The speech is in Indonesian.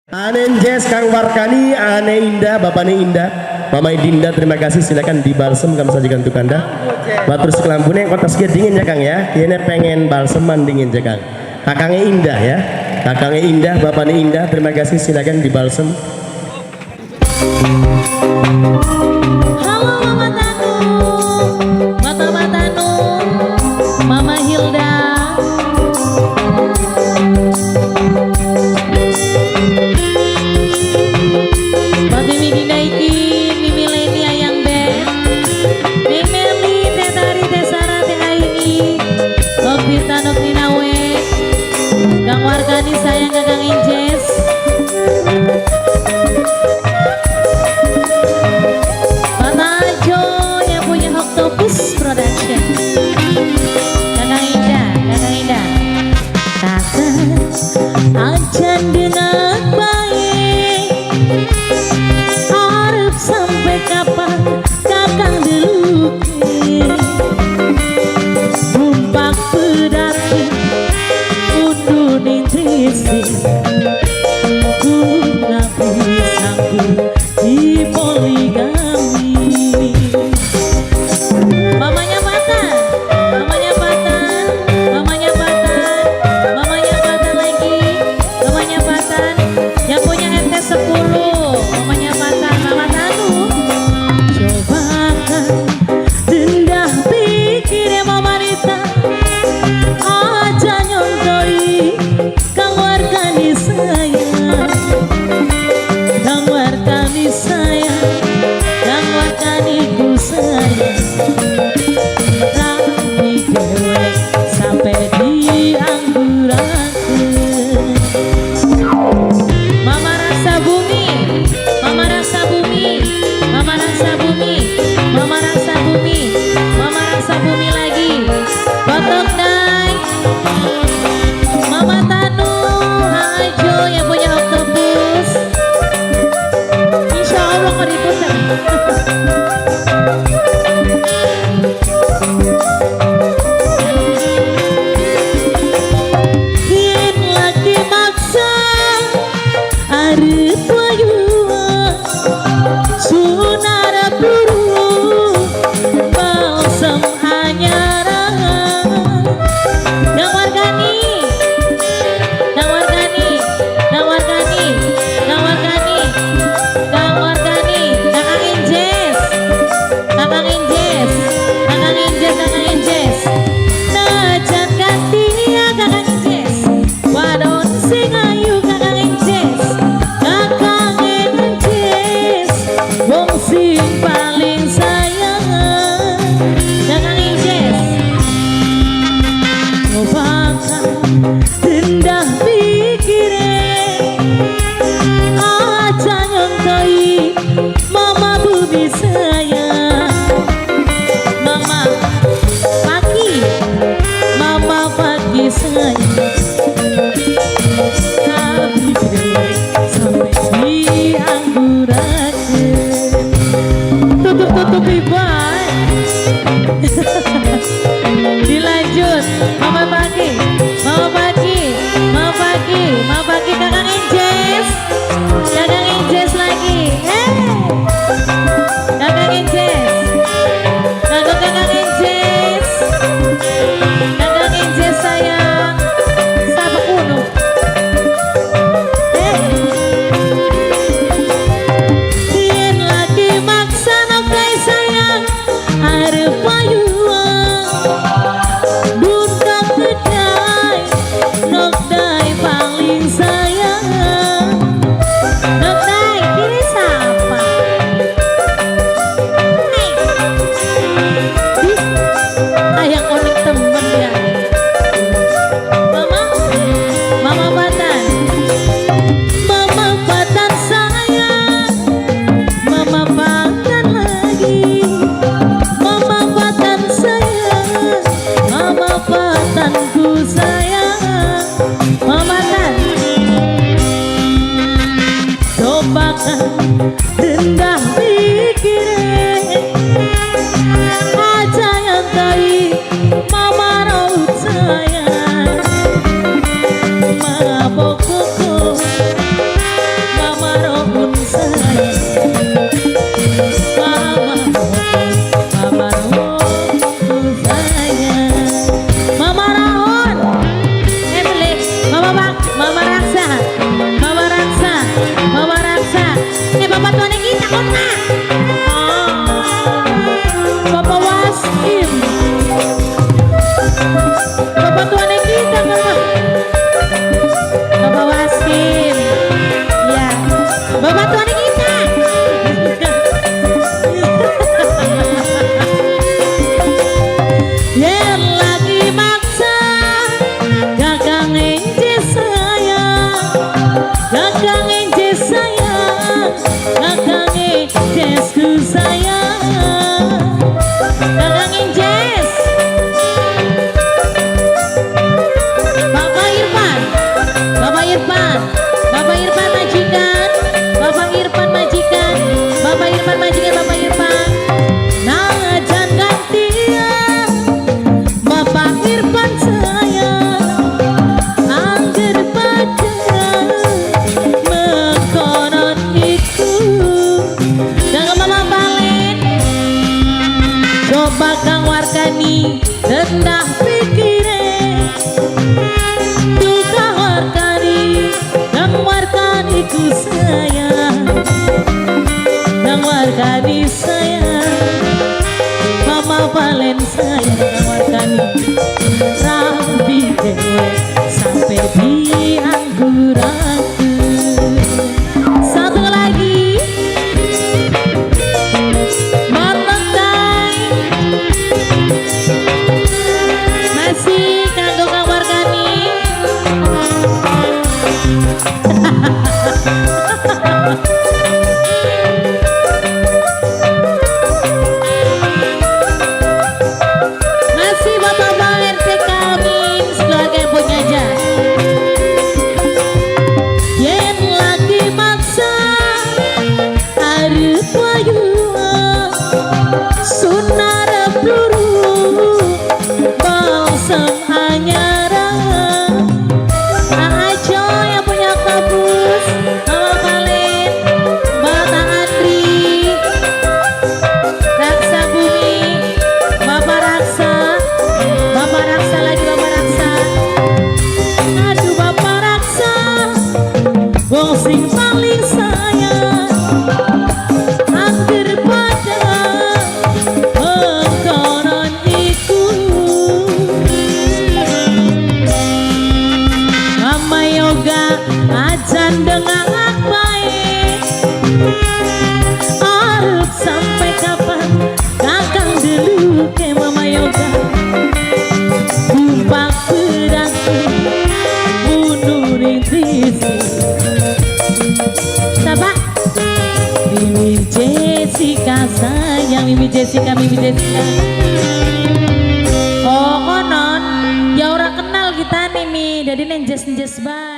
Ane Jess, Kang Warkani, Ane Indah, Bapaknya Indah, Mama Dinda, terima kasih. Silakan di balsem kami sajikan untuk Anda. Batur sekelampune kota sekian dingin ya Kang ya. Kayaknya pengen balseman dingin ya Kang. Kakangnya Indah ya. Kakangnya Indah, Bapaknya Indah, terima kasih. Silakan di balsem. Halo Mama Tanu, Mama Tanu, Mama Hilda. Kang Warkani sayang Kang Injes. Pak Tajo yang punya Octopus Production. Kakang Indah, Kakang Indah. Kakang ajan dengan baik. Harap sampai kapan Kakang deluki. Bumpak pedati nutrisi ku gak bisa di poligami. Mamanya Patan, mamanya Patan, mamanya Patan, mamanya Patan lagi, mamanya Patan yang punya RT10, mamanya Patan, Mama Tanu. Cobakan rendah pikirnya Mama Rita, aja nyontoi Kang Warkani sayang, Kang Warkani sayang, Kang Warkani ku sayang. Tapi dewek sampai dianggurakeun. Mama rasa bumi, Mama rasa bumi, Mama rasa bumi, Mama rasa bumi, Mama rasa bumi lagi. Batok dai. Mama Tanu, Hajo yang punya Octopus. Insya Allah mau diputar. Yen lagi maksa arep wayuan sunara buru balsem anyaran. Kang Warkani, Kang Warkani, Kang Warkani, Kang Warkani, Kang Warkani, Kakang Injes, Kakang Injes, Kakang Injes, Kakang Injes. Najan ganti ya Kakang Injes, wadon sing ayu Kakang Injes, Kakang Injes, wong sing paling sayang Kakang Injes. Cobakan rendah pikirin, aja nyontoi Mama bumi sayang, Mama pagi, Mama pagi sayang. Tapi dewek sampai dianggurakeun. Tutup-tutupi bae. Dilanjut Mama pagi, Mama pagi, Mama pagi, Mama pagi Kakang Injes, Kakang Injes lagi. Kakang Injes, Kakang Injes, Kakang Injes sayang, sama kuno. Yen lagi maksa nokai sayang, arep payuan. Nokdai paling sayang, Nokdai kiri siapa? Ayang onik temen ya. Mama, Mama Patan, Mama Patan sayang, Mama Patan lagi, Mama Patan sayang, Mama Patanku sayang, Mama Tan. Cobakan rendah pikirin, aja yang tai Mama raut sayang, Mama pokokku kona. Bapak Wasim. Bapak tuane kita Bapak. Bapak Wasim. Ya. Bapak tuane kita. Yen lagi maksa gagang enje sayang, gagang enje sayang, gagang enjesku sayang, gagang enjes. Bapak Irfan, Bapak Irfan, Bapak Irfan majikan, Bapak Irfan majikan, Bapak Irfan majikan, Bapak Irfan. Najan gantian Bapak Irfan sayang, angger pada mengkonon iku. Jangan mama balen, coba kang warkani rendah pikiran. Tuh kang warkani ku sayang, kang warkani sayang. Mama balen sayang kang warkani rapi dewe sampai dianggur aku. Satu lagi Montai masih kanggo kang warkani. Masih Bapak Bang RT kami keluarga yang punya jas. Yen lagi maksa harus wayu sunara peluru balsam anyara. Ajo yang punya kabus Mama Valen, Bata Andri, Raksa Bumi, Bapak Raksa, Bapak Raksa lagi Bapak Raksa. Aduh Bapak Raksa, wong sing paling sayang, angger pada mengkonon iku. Mama Yoga ajan dengan baik, arep sampai kapan kakang dulu ke Mama Yoga. Bumpak berarti bunuh risi. Siapa? Mimi Jessica sayang, Mimi Jessica, Mimi Jessica. Oh konon, ya orang kenal kita nih Mi, jadi nenjes-nenjes bae.